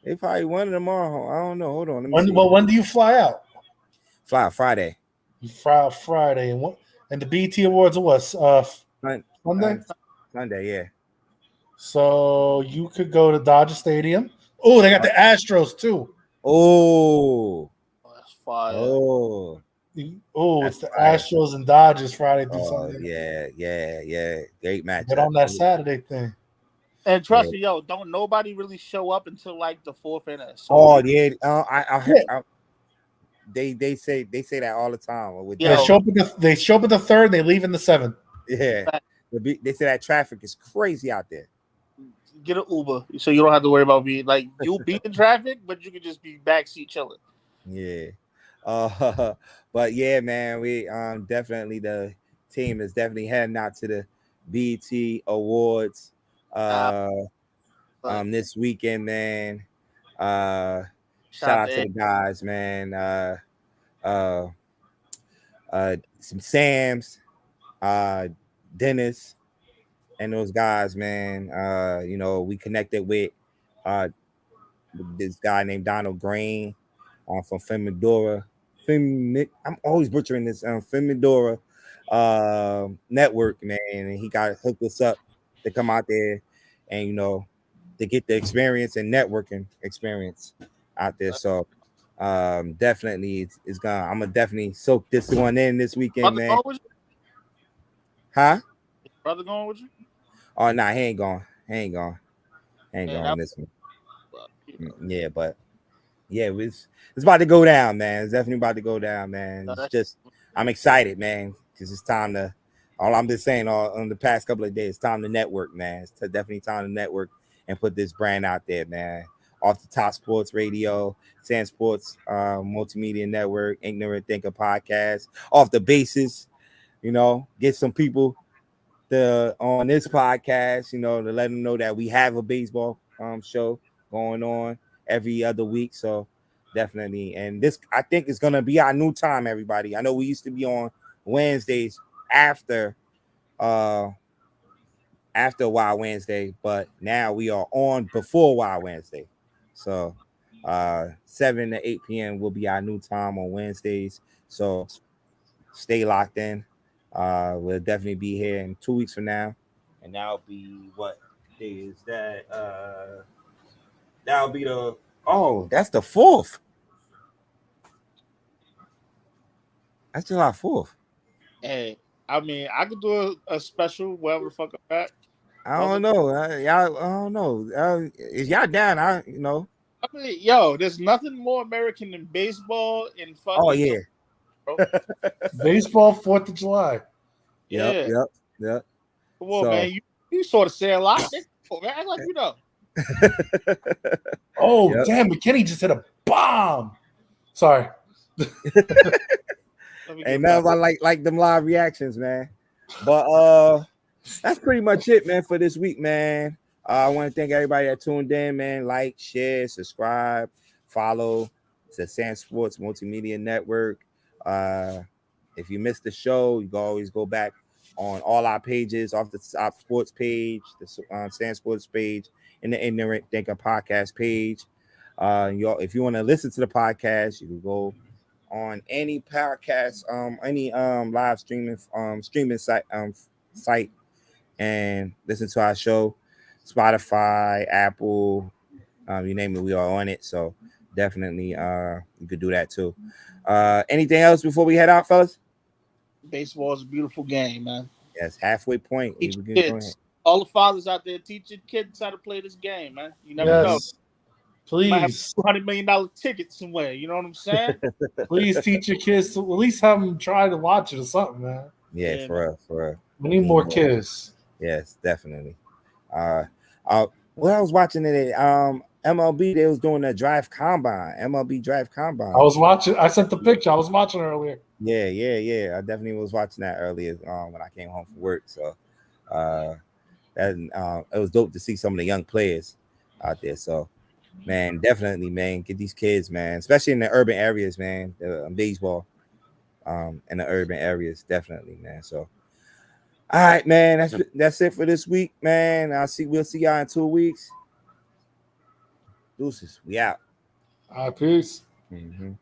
They probably one of them are home. I don't know. Hold on. Let me see. When do you fly out? Fly out Friday. You fly out Friday, and the BET Awards are what? Sunday. Sunday, yeah. So you could go to Dodger Stadium. Oh, they got the Astros too. Oh, that's fire. Oh, it's the Astros and Dodgers Friday through Sunday. Yeah. Great match. Get on that Saturday thing. And trust me, don't nobody really show up until like the fourth inning. So they say that all the time. They show up at the third. They leave in the seventh. Yeah, they say that traffic is crazy out there. Get an Uber so you don't have to worry about being like you'll be in traffic, but you can just be backseat chilling. Yeah. But yeah, man, we definitely the team is definitely heading out to the BET Awards this weekend, man. Shout out to the guys, man. Some Sams, Dennis, and those guys, man. We connected with this guy named Donald Green from Femidora. I'm always butchering this Femidora network, man. And he got hooked us up to come out there and to get the experience and networking experience out there. So definitely I'm gonna definitely soak this one in this weekend, man. Huh? Brother going with you? Oh no, he ain't going. Going this one. Yeah, but yeah, it's about to go down, man. It's definitely about to go down, man. It's just I'm excited, man, because it's time to. All I'm just saying, on the past couple of days, it's time to network, man. It's definitely time to network and put this brand out there, man. Off the Top Sports Radio, SamzSportz, Multimedia Network, Ignorant Thinker Podcast. Off the basis, get some people on this podcast, to let them know that we have a baseball show going on every other week. So definitely. And this, I think, is gonna be our new time, everybody. I know we used to be on Wednesdays after Wild Wednesday, but now we are on before Wild Wednesday. So 7 to 8 p.m. will be our new time on Wednesdays. So stay locked in. We'll definitely be here in 2 weeks from now. And that'll be what day is that? That'll be that's the 4th. That's July 4th. Hey, I mean, I could do a special wherever the fuck I'm at. I don't know. Y'all, I don't know. Is y'all down? I mean, yo, there's nothing more American than baseball and fucking. Oh yeah. Baseball 4th of July. Yep. Come on, man. You sort of say a lot. Man, act like you know. Damn! McKinney just hit a bomb. Sorry. Hey man, I like them live reactions, man. But that's pretty much it, man, for this week, man. I want to thank everybody that tuned in, man. Like, share, subscribe, follow the SamzSportz Multimedia Network. If you missed the show, you can always go back on all our pages, off the top sports page, the SamzSportz page, and the Ignorant Thinker podcast page. If you want to listen to the podcast, you can go on any podcast, any live streaming site, and listen to our show. Spotify, Apple, you name it, we are on it. So definitely you could do that too. Anything else before we head out, fellas? Baseball is a beautiful game, man. Yes, halfway point. Teach kids. All the fathers out there, teach your kids how to play this game, man. You never know. Please. You might have $200 million ticket somewhere. You know what I'm saying? Please teach your kids to at least have them try to watch it or something, man. Yeah, for real. We need more kids. Yes, definitely. What I was watching today, MLB, they was doing a MLB Drive Combine. I was watching. I sent the picture. I was watching earlier. Yeah. I definitely was watching that earlier when I came home from work. So it was dope to see some of the young players out there. So, man, definitely, man, get these kids, man, especially in the urban areas, man, baseball in the urban areas, definitely, man. So, all right, man, that's it for this week, man. We'll see y'all in 2 weeks. Deuces, we out. All right, peace. Mm-hmm.